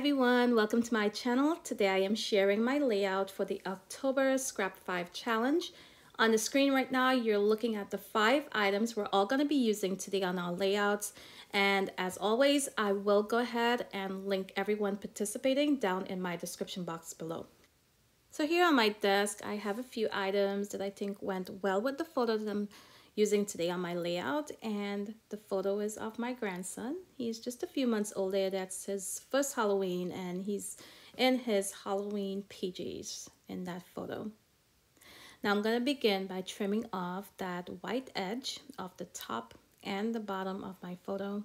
everyone, welcome to my channel. Today I am sharing my layout for the October Scrap 5 challenge. On the screen right now you're looking at the 5 items we're all going to be using today on our layouts, and as always I will go ahead and link everyone participating down in my description box below. So here on my desk I have a few items that I think went well with the photo that I'm using today on my layout, and the photo is of my grandson. He's just a few months older. That's his first Halloween and he's in his Halloween PJs in that photo. Now I'm going to begin by trimming off that white edge of the top and the bottom of my photo.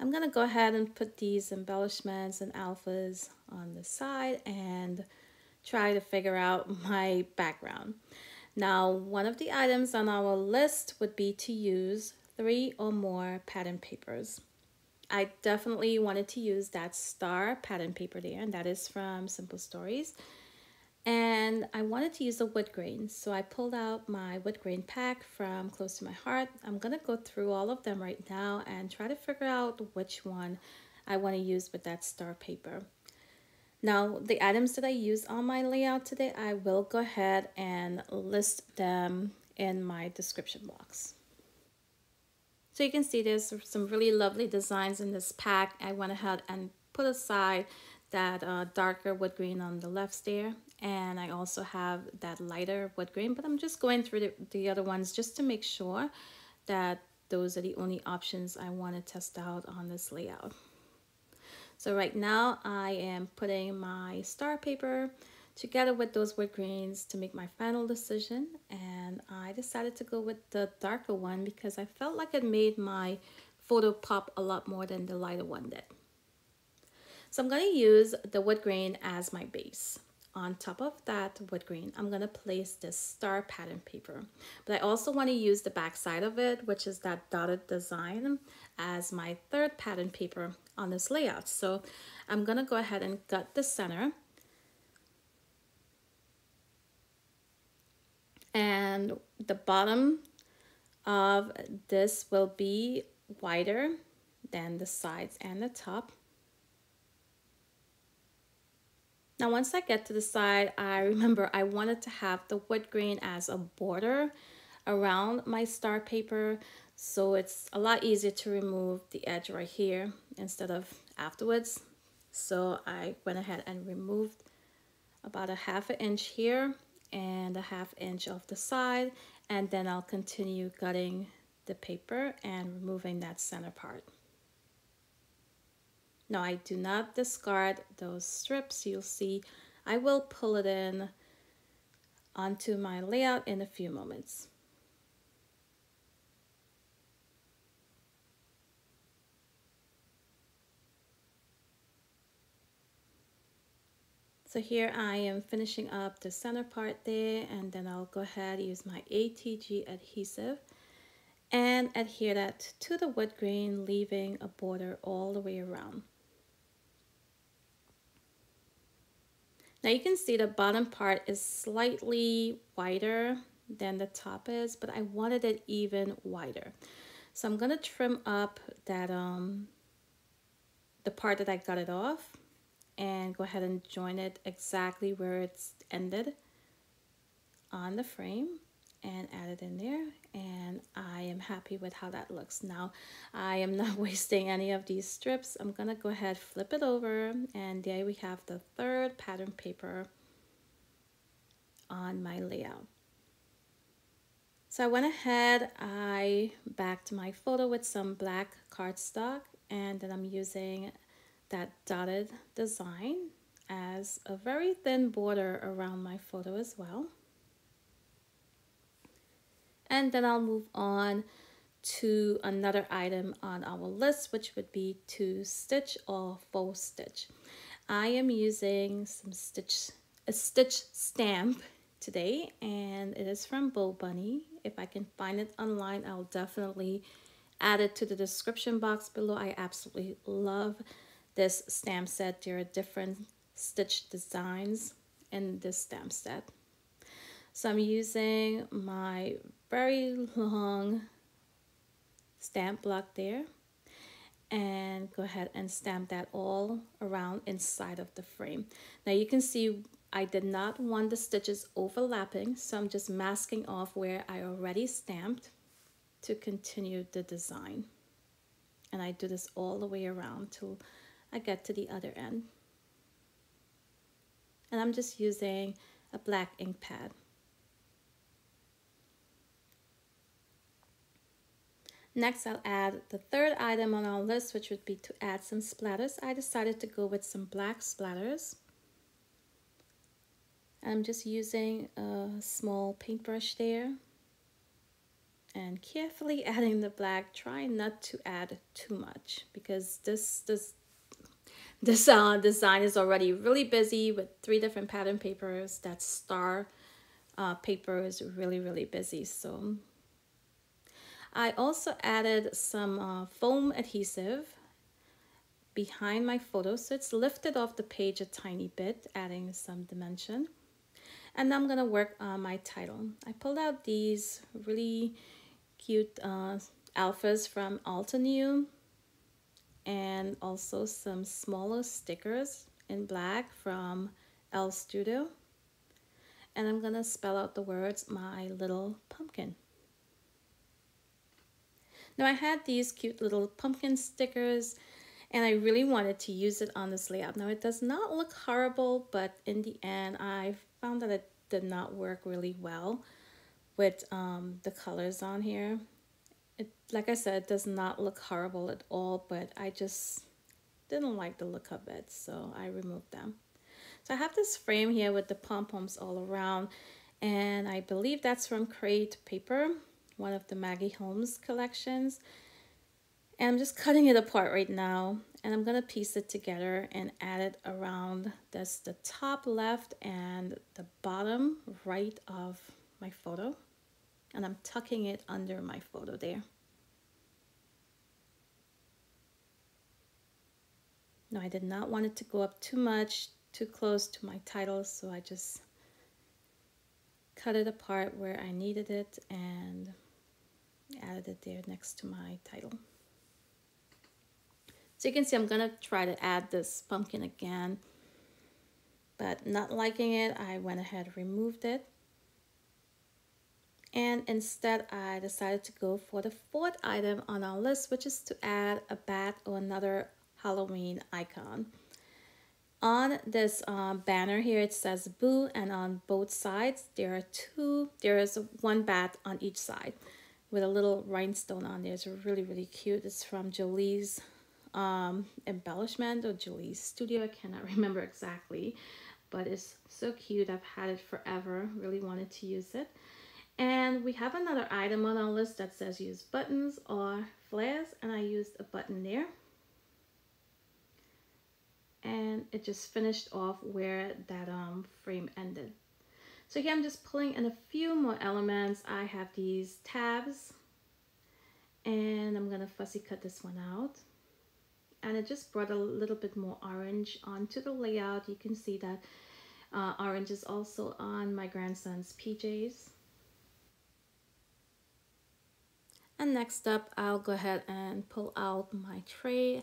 I'm going to go ahead and put these embellishments and alphas on the side and try to figure out my background. Now, one of the items on our list would be to use 3 or more pattern papers. I definitely wanted to use that star pattern paper there, and that is from Simple Stories. And I wanted to use a wood grain, so I pulled out my wood grain pack from Close to My Heart. I'm going to go through all of them right now and try to figure out which one I want to use with that star paper. Now, the items that I use on my layout today, I will go ahead and list them in my description box. So you can see there's some really lovely designs in this pack. I went ahead and put aside that darker wood grain on the left there. And I also have that lighter wood grain, but I'm just going through the other ones just to make sure that those are the only options I want to test out on this layout. So right now I am putting my star paper together with those wood grains to make my final decision, and I decided to go with the darker one because I felt like it made my photo pop a lot more than the lighter one did. So I'm going to use the wood grain as my base. On top of that wood grain, I'm going to place this star pattern paper. But I also want to use the back side of it, which is that dotted design, as my third pattern paper on this layout. So I'm going to go ahead and gut the center. And the bottom of this will be wider than the sides and the top. Now, once I get to the side, I remember I wanted to have the wood grain as a border around my star paper, so it's a lot easier to remove the edge right here instead of afterwards. So I went ahead and removed about a ½ inch here and a ½ inch off the side, and then I'll continue cutting the paper and removing that center part. Now, I do not discard those strips. You'll see I will pull it in onto my layout in a few moments. So here I am finishing up the center part there, and then I'll go ahead and use my ATG adhesive and adhere that to the wood grain, leaving a border all the way around. Now you can see the bottom part is slightly wider than the top is, but I wanted it even wider. So I'm going to trim up that the part that I got it off and go ahead and join it exactly where it's ended on the frame and add it in there, and I am happy with how that looks. Now I am not wasting any of these strips. I'm gonna go ahead, flip it over, and there we have the third pattern paper on my layout. So I went ahead, I backed my photo with some black cardstock, and then I'm using that dotted design as a very thin border around my photo as well. And then I'll move on to another item on our list, which would be to stitch or faux stitch. I am using a stitch stamp today, and it is from Bo Bunny. If I can find it online, I'll definitely add it to the description box below. I absolutely love this stamp set. There are different stitch designs in this stamp set. So I'm using my very long stamp block there, and go ahead and stamp that all around inside of the frame. Now you can see I did not want the stitches overlapping, so I'm just masking off where I already stamped to continue the design. And I do this all the way around till I get to the other end. And I'm just using a black ink pad. Next, I'll add the third item on our list, which would be to add some splatters. I decided to go with some black splatters. I'm just using a small paintbrush there and carefully adding the black, trying not to add too much because this design is already really busy with 3 different pattern papers. That star paper is really busy. So I also added some foam adhesive behind my photo, so it's lifted off the page a tiny bit, adding some dimension. And I'm gonna work on my title. I pulled out these really cute alphas from Altenew, and also some smaller stickers in black from L Studio. And I'm gonna spell out the words "My Little Pumpkin." Now I had these cute little pumpkin stickers and I really wanted to use it on this layout. Now it does not look horrible, but in the end I found that it did not work really well with the colors on here. Like I said, it does not look horrible at all, but I just didn't like the look of it, so I removed them. So I have this frame here with the pom-poms all around, and I believe that's from Crate Paper, one of the Maggie Holmes collections. And I'm just cutting it apart right now, and I'm gonna piece it together and add it around that's the top left and the bottom right of my photo. And I'm tucking it under my photo there. Now I did not want it to go up too much, too close to my title, so I just cut it apart where I needed it and added it there next to my title. So you can see I'm gonna try to add this pumpkin again, but not liking it, I went ahead and removed it. And instead I decided to go for the 4th item on our list, which is to add a bat or another Halloween icon. On this banner here it says Boo, and on both sides there is one bat on each side with a little rhinestone on there. It's really cute. It's from Julie's embellishment or Julie's studio. I cannot remember exactly, but it's so cute. I've had it forever. Really wanted to use it. And we have another item on our list that says use buttons or flares, and I used a button there. And it just finished off where that frame ended. So here I'm just pulling in a few more elements. I have these tabs, and I'm gonna fussy cut this one out. And it just brought a little bit more orange onto the layout. You can see that orange is also on my grandson's PJs. And next up, I'll go ahead and pull out my tray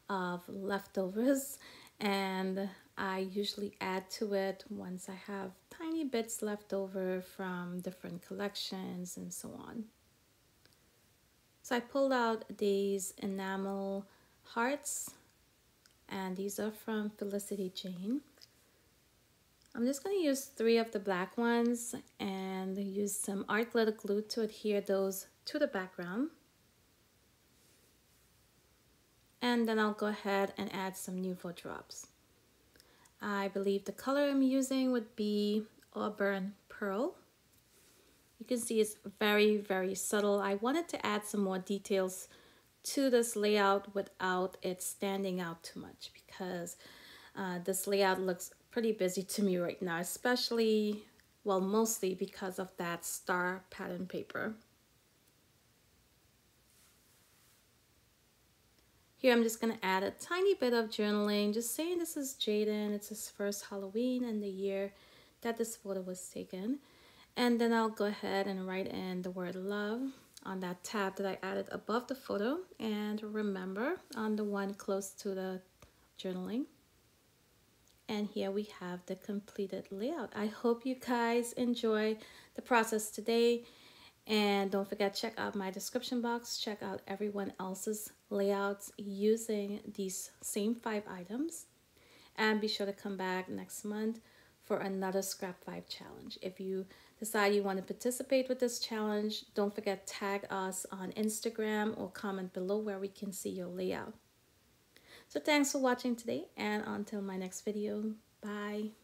of leftovers, and I usually add to it once I have tiny bits left over from different collections and so on. So I pulled out these enamel hearts, and these are from Felicity Jane. I'm just going to use 3 of the black ones and use some art glitter glue to adhere those to the background. And then I'll go ahead and add some Nuvo drops. I believe the color I'm using would be Auburn Pearl. You can see it's very subtle. I wanted to add some more details to this layout without it standing out too much, because this layout looks pretty busy to me right now, especially, well, mostly because of that star pattern paper. Here I'm just gonna add a tiny bit of journaling, just saying this is Jaden, it's his first Halloween and the year that this photo was taken. And then I'll go ahead and write in the word love on that tab that I added above the photo, and remember on the one close to the journaling. And here we have the completed layout. I hope you guys enjoy the process today. And don't forget, check out my description box. Check out everyone else's layouts using these same 5 items. And be sure to come back next month for another Scrap 5 challenge. If you decide you want to participate with this challenge, don't forget, tag us on Instagram or comment below where we can see your layout. So thanks for watching today, and until my next video, bye.